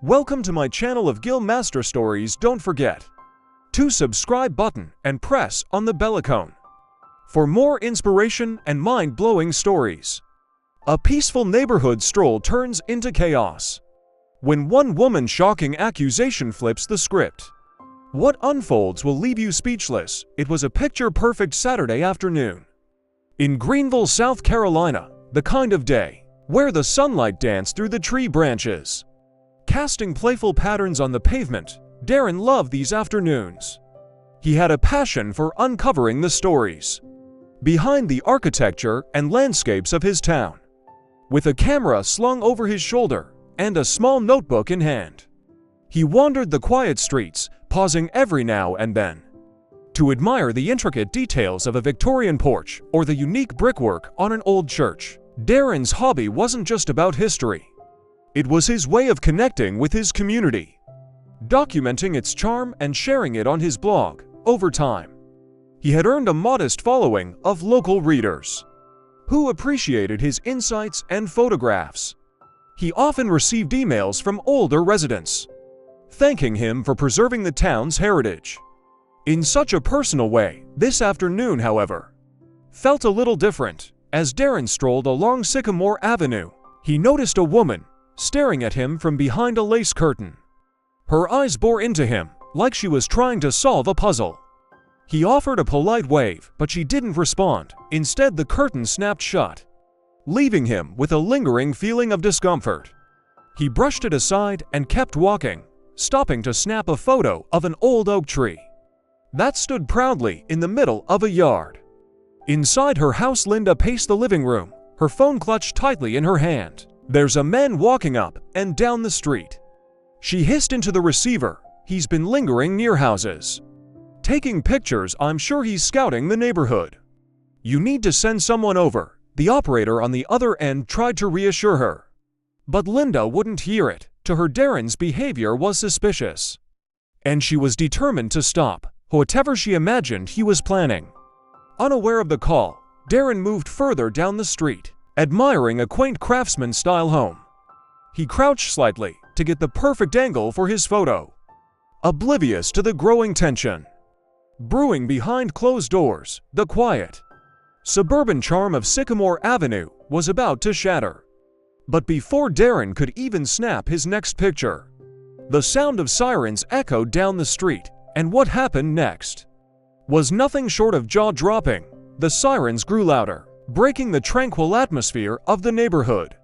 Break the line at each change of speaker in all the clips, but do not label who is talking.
Welcome to my channel of Gill Master Stories. Don't forget to subscribe button and press on the bell icon for more inspiration and mind-blowing stories. A peaceful neighborhood stroll turns into chaos when one woman's shocking accusation flips the script. What unfolds will leave you speechless. It was a picture-perfect Saturday afternoon in Greenville, South Carolina, the kind of day where the sunlight danced through the tree branches, casting playful patterns on the pavement. Darren loved these afternoons. He had a passion for uncovering the stories behind the architecture and landscapes of his town. With a camera slung over his shoulder and a small notebook in hand, he wandered the quiet streets, pausing every now and then to admire the intricate details of a Victorian porch or the unique brickwork on an old church. Darren's hobby wasn't just about history. It was his way of connecting with his community, documenting its charm and sharing it on his blog. Over time, he had earned a modest following of local readers who appreciated his insights and photographs. He often received emails from older residents thanking him for preserving the town's heritage in such a personal way. This afternoon, however, felt a little different. As Darren strolled along Sycamore Avenue, he noticed a woman staring at him from behind a lace curtain. Her eyes bore into him like she was trying to solve a puzzle. He offered a polite wave, but she didn't respond. Instead, the curtain snapped shut, leaving him with a lingering feeling of discomfort. He brushed it aside and kept walking, stopping to snap a photo of an old oak tree that stood proudly in the middle of a yard. Inside her house, Linda paced the living room, her phone clutched tightly in her hand. "There's a man walking up and down the street," she hissed into the receiver. "He's been lingering near houses, taking pictures. I'm sure he's scouting the neighborhood. You need to send someone over." The operator on the other end tried to reassure her, but Linda wouldn't hear it. To her, Darren's behavior was suspicious, and she was determined to stop whatever she imagined he was planning. Unaware of the call, Darren moved further down the street, admiring a quaint craftsman-style home. He crouched slightly to get the perfect angle for his photo, oblivious to the growing tension brewing behind closed doors. The quiet, suburban charm of Sycamore Avenue was about to shatter. But before Darren could even snap his next picture, the sound of sirens echoed down the street, and what happened next was nothing short of jaw-dropping. The sirens grew louder, breaking the tranquil atmosphere of the neighborhood.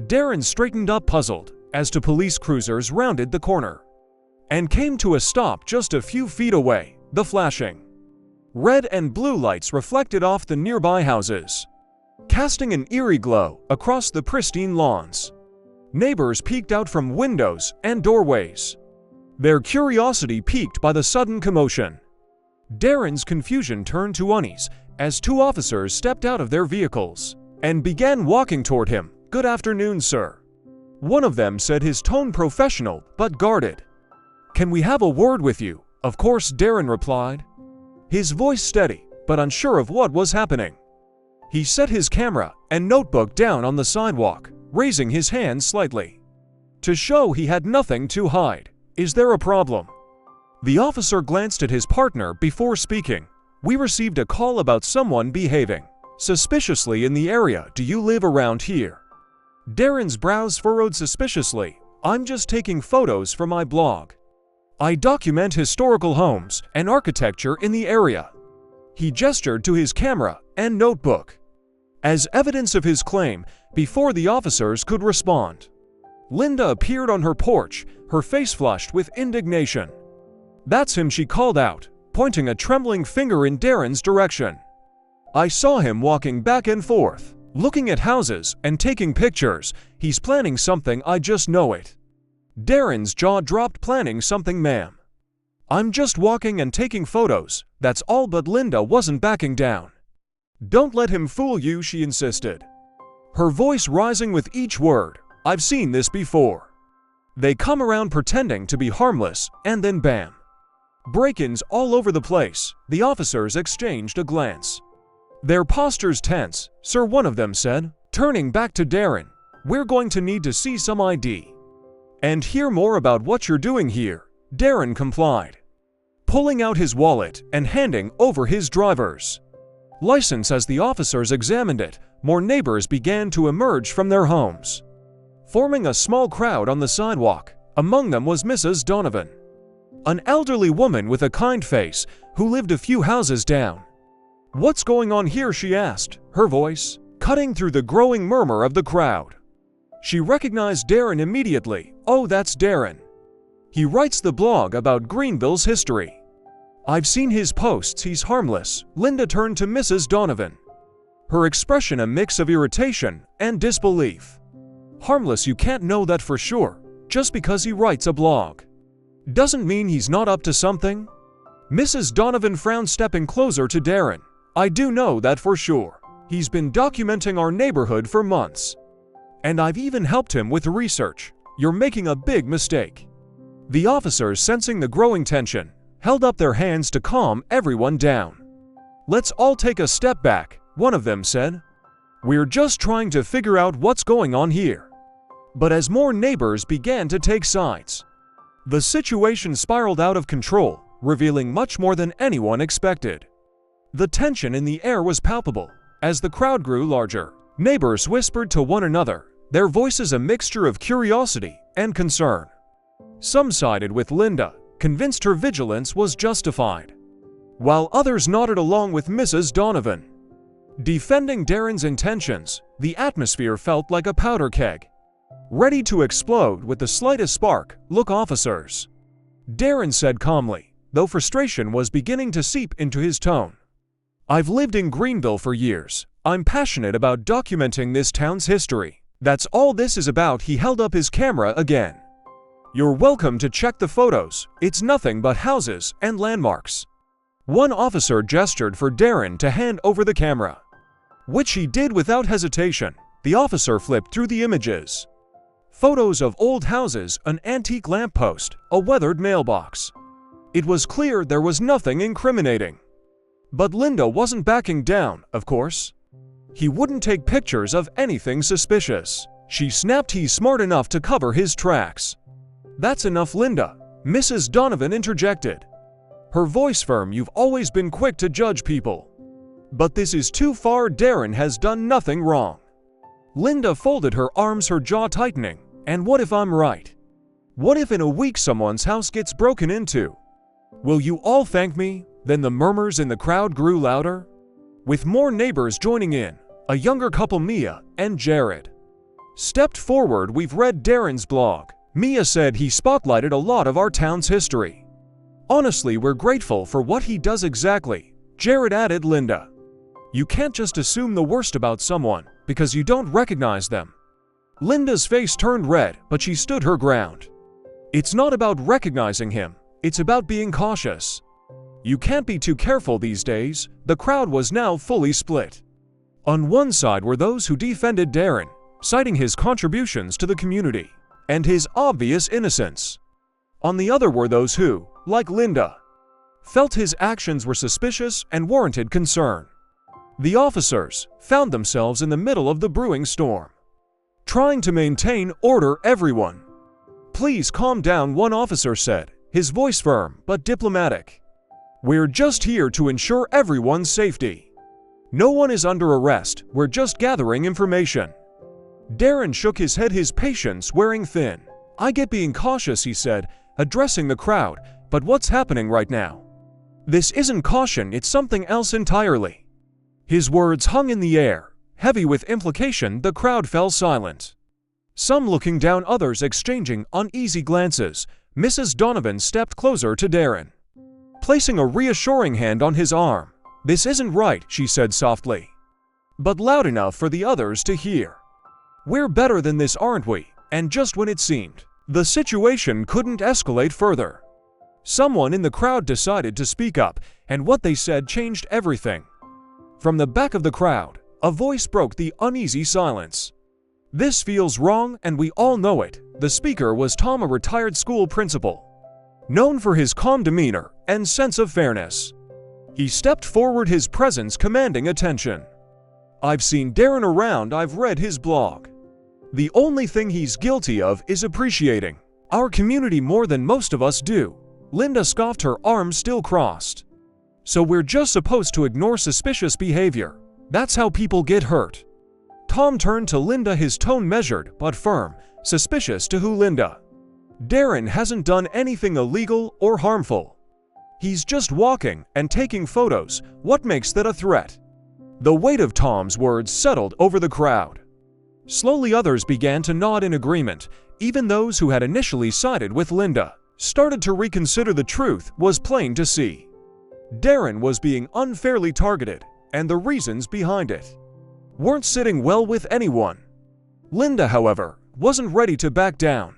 Darren straightened up, puzzled, as two police cruisers rounded the corner and came to a stop just a few feet away. The flashing red and blue lights reflected off the nearby houses, casting an eerie glow across the pristine lawns. Neighbors peeked out from windows and doorways, their curiosity piqued by the sudden commotion. Darren's confusion turned to unease as two officers stepped out of their vehicles and began walking toward him. "Good afternoon, sir," one of them said, his tone professional but guarded. "Can we have a word with you?" "Of course," Darren replied, his voice steady but unsure of what was happening. He set his camera and notebook down on the sidewalk, raising his hand slightly to show he had nothing to hide. "Is there a problem?" The officer glanced at his partner before speaking. "We received a call about someone behaving suspiciously in the area. Do you live around here?" Darren's brows furrowed suspiciously. "I'm just taking photos for my blog. I document historical homes and architecture in the area." He gestured to his camera and notebook as evidence of his claim before the officers could respond. Linda appeared on her porch, her face flushed with indignation. "That's him," she called out, pointing a trembling finger in Darren's direction. "I saw him walking back and forth, looking at houses and taking pictures. He's planning something, I just know it." Darren's jaw dropped. "Planning something, ma'am? I'm just walking and taking photos, that's all." But Linda wasn't backing down. "Don't let him fool you," she insisted, her voice rising with each word. "I've seen this before. They come around pretending to be harmless, and then bam. Break-ins all over the place." The officers exchanged a glance, their postures tense. "Sir," one of them said, turning back to Darren, "we're going to need to see some ID." "And hear more about what you're doing here," Darren complied, pulling out his wallet and handing over his driver's license. As the officers examined it, more neighbors began to emerge from their homes, forming a small crowd on the sidewalk. Among them was Mrs. Donovan, an elderly woman with a kind face who lived a few houses down. "What's going on here?" she asked, her voice cutting through the growing murmur of the crowd. She recognized Darren immediately. "Oh, that's Darren. He writes the blog about Greenville's history. I've seen his posts. He's harmless." Linda turned to Mrs. Donovan, her expression a mix of irritation and disbelief. "Harmless? You can't know that for sure. Just because he writes a blog doesn't mean he's not up to something." Mrs. Donovan frowned, stepping closer to Darren. "I do know that for sure. He's been documenting our neighborhood for months. And I've even helped him with research. You're making a big mistake." The officers, sensing the growing tension, held up their hands to calm everyone down. "Let's all take a step back," one of them said. "We're just trying to figure out what's going on here." But as more neighbors began to take sides, the situation spiraled out of control, revealing much more than anyone expected. The tension in the air was palpable. As the crowd grew larger, neighbors whispered to one another, their voices a mixture of curiosity and concern. Some sided with Linda, convinced her vigilance was justified, while others nodded along with Mrs. Donovan, defending Darren's intentions. The atmosphere felt like a powder keg, ready to explode with the slightest spark. "Look, officers," Darren said calmly, though frustration was beginning to seep into his tone. "I've lived in Greenville for years. I'm passionate about documenting this town's history. That's all this is about." He held up his camera again. "You're welcome to check the photos. It's nothing but houses and landmarks." One officer gestured for Darren to hand over the camera, which he did without hesitation. The officer flipped through the images. Photos of old houses, an antique lamppost, a weathered mailbox. It was clear there was nothing incriminating. But Linda wasn't backing down, of course. He wouldn't take pictures of anything suspicious. She snapped. "He's smart enough to cover his tracks." "That's enough, Linda," Mrs. Donovan interjected, her voice firm. "You've always been quick to judge people, but this is too far. Darren has done nothing wrong." Linda folded her arms, her jaw tightening. "And what if I'm right? What if in a week someone's house gets broken into? Will you all thank me?" Then the murmurs in the crowd grew louder, with more neighbors joining in. A younger couple, Mia and Jared, stepped forward. "We've read Darren's blog," Mia said. "He spotlighted a lot of our town's history. Honestly, we're grateful for what he does." "Exactly," Jared added. "Linda, you can't just assume the worst about someone because you don't recognize them." Linda's face turned red, but she stood her ground. "It's not about recognizing him. It's about being cautious. You can't be too careful these days." The crowd was now fully split. On one side were those who defended Darren, citing his contributions to the community and his obvious innocence. On the other were those who, like Linda, felt his actions were suspicious and warranted concern. The officers found themselves in the middle of the brewing storm, trying to maintain order. "Everyone, please calm down," one officer said, his voice firm but diplomatic. "We're just here to ensure everyone's safety. No one is under arrest. We're just gathering information." Darren shook his head, his patience wearing thin. "I get being cautious," he said, addressing the crowd, "but what's happening right now? This isn't caution, it's something else entirely." His words hung in the air, heavy with implication. The crowd fell silent, some looking down, others exchanging uneasy glances. Mrs. Donovan stepped closer to Darren, placing a reassuring hand on his arm. "This isn't right," she said softly, but loud enough for the others to hear. "We're better than this, aren't we?" And just when it seemed the situation couldn't escalate further, someone in the crowd decided to speak up, and what they said changed everything. From the back of the crowd, a voice broke the uneasy silence. "This feels wrong, and we all know it." The speaker was Tom, a retired school principal, known for his calm demeanor and sense of fairness. He stepped forward, his presence commanding attention. "I've seen Darren around, I've read his blog. The only thing he's guilty of is appreciating Our community more than most of us do. Linda scoffed, her arms still crossed. So we're just supposed to ignore suspicious behavior. That's how people get hurt. Tom turned to Linda, his tone measured but firm. Suspicious to who, Linda? Darren hasn't done anything illegal or harmful. He's just walking and taking photos. What makes that a threat? The weight of Tom's words settled over the crowd. Slowly others began to nod in agreement. Even those who had initially sided with Linda started to reconsider. The truth was plain to see. Darren was being unfairly targeted, and the reasons behind it weren't sitting well with anyone. Linda, however, wasn't ready to back down.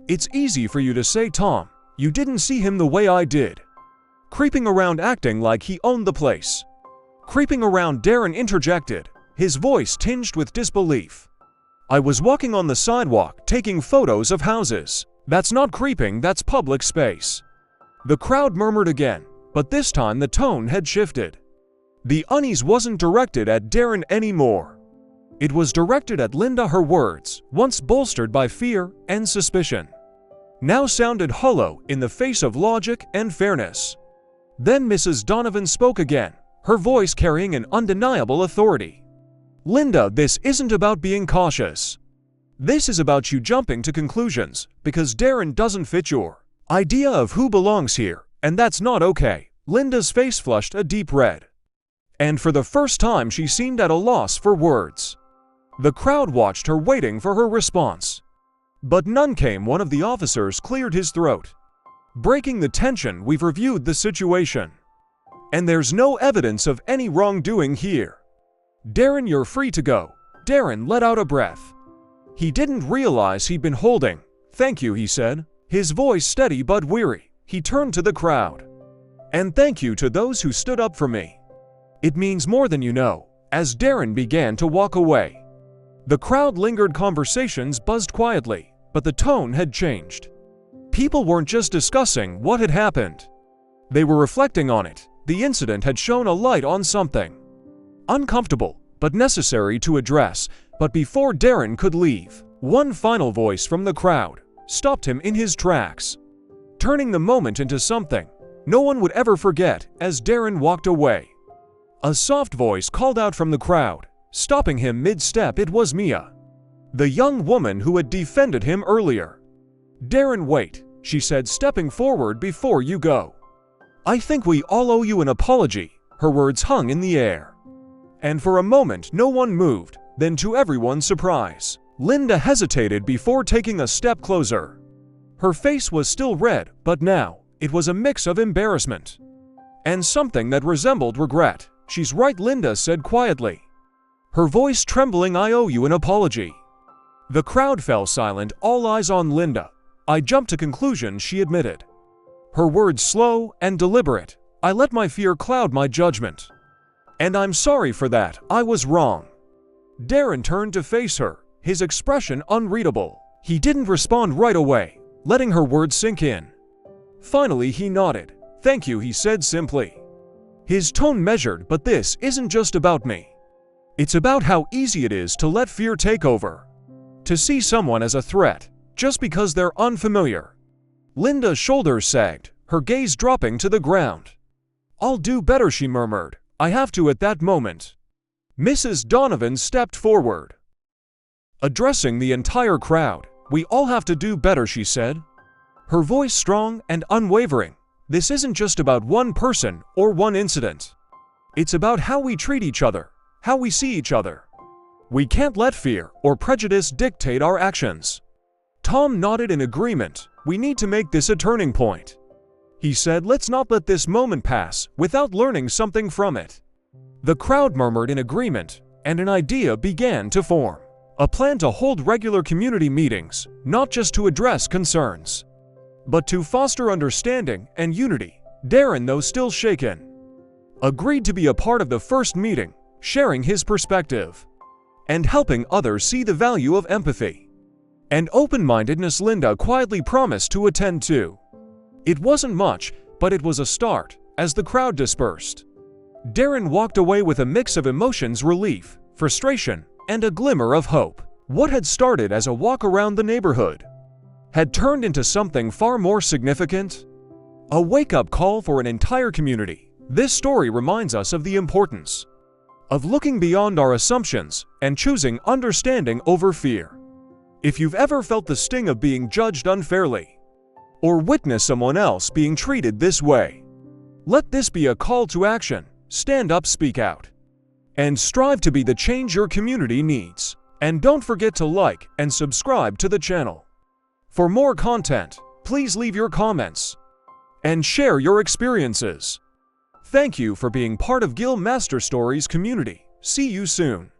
It's easy for you to say, Tom. You didn't see him the way I did. Creeping around acting like he owned the place. Creeping around, Darren interjected, his voice tinged with disbelief. I was walking on the sidewalk taking photos of houses. That's not creeping, that's public space. The crowd murmured again, but this time the tone had shifted. The unease wasn't directed at Darren anymore. It was directed at Linda. Her words, once bolstered by fear and suspicion, now sounded hollow in the face of logic and fairness. Then Mrs. Donovan spoke again, her voice carrying an undeniable authority. Linda, this isn't about being cautious. This is about you jumping to conclusions because Darren doesn't fit your idea of who belongs here, and that's not okay. Linda's face flushed a deep red, and for the first time she seemed at a loss for words. The crowd watched her, waiting for her response. But none came. One of the officers cleared his throat. Breaking the tension, we've reviewed the situation, and there's no evidence of any wrongdoing here. Darren, you're free to go. Darren let out a breath. He didn't realize he'd been holding. Thank you, he said, his voice steady but weary. He turned to the crowd. And thank you to those who stood up for me. It means more than you know. As Darren began to walk away, the crowd lingered. Conversations buzzed quietly, but the tone had changed. People weren't just discussing what had happened. They were reflecting on it. The incident had shone a light on something uncomfortable, but necessary to address. But before Darren could leave, one final voice from the crowd stopped him in his tracks, turning the moment into something no one would ever forget. As Darren walked away, a soft voice called out from the crowd, stopping him mid-step. It was Mia, the young woman who had defended him earlier. Darren, wait, she said, stepping forward. Before you go, I think we all owe you an apology. Her words hung in the air, and for a moment no one moved. Then, to everyone's surprise, Linda hesitated before taking a step closer. Her face was still red, but now it was a mix of embarrassment and something that resembled regret. She's right, Linda said quietly, her voice trembling. I owe you an apology. The crowd fell silent, all eyes on Linda. I jumped to conclusions, she admitted, her words slow and deliberate. I let my fear cloud my judgment, and I'm sorry for that. I was wrong. Darren turned to face her, his expression unreadable. He didn't respond right away, letting her words sink in. Finally he nodded. Thank you, he said simply, his tone measured. But this isn't just about me. It's about how easy it is to let fear take over, to see someone as a threat just because they're unfamiliar. Linda's shoulders sagged, her gaze dropping to the ground. I'll do better, she murmured. I have to. At that moment, Mrs. Donovan stepped forward, addressing the entire crowd. We all have to do better, she said, her voice strong and unwavering. This isn't just about one person or one incident. It's about how we treat each other, how we see each other. We can't let fear or prejudice dictate our actions. Tom nodded in agreement. We need to make this a turning point, he said. Let's not let this moment pass without learning something from it. The crowd murmured in agreement, and an idea began to form. A plan to hold regular community meetings, not just to address concerns, but to foster understanding and unity. Darren, though still shaken, agreed to be a part of the first meeting, sharing his perspective and helping others see the value of empathy and open-mindedness. Linda quietly promised to attend too. It wasn't much, but it was a start. As the crowd dispersed, Darren walked away with a mix of emotions: relief, frustration, and a glimmer of hope. What had started as a walk around the neighborhood had turned into something far more significant? A wake-up call for an entire community. This story reminds us of the importance of looking beyond our assumptions and choosing understanding over fear. If you've ever felt the sting of being judged unfairly, or witnessed someone else being treated this way, let this be a call to action. Stand up, speak out, and strive to be the change your community needs. And don't forget to like and subscribe to the channel. For more content, please leave your comments and share your experiences. Thank you for being part of Gill Master Stories community. See you soon.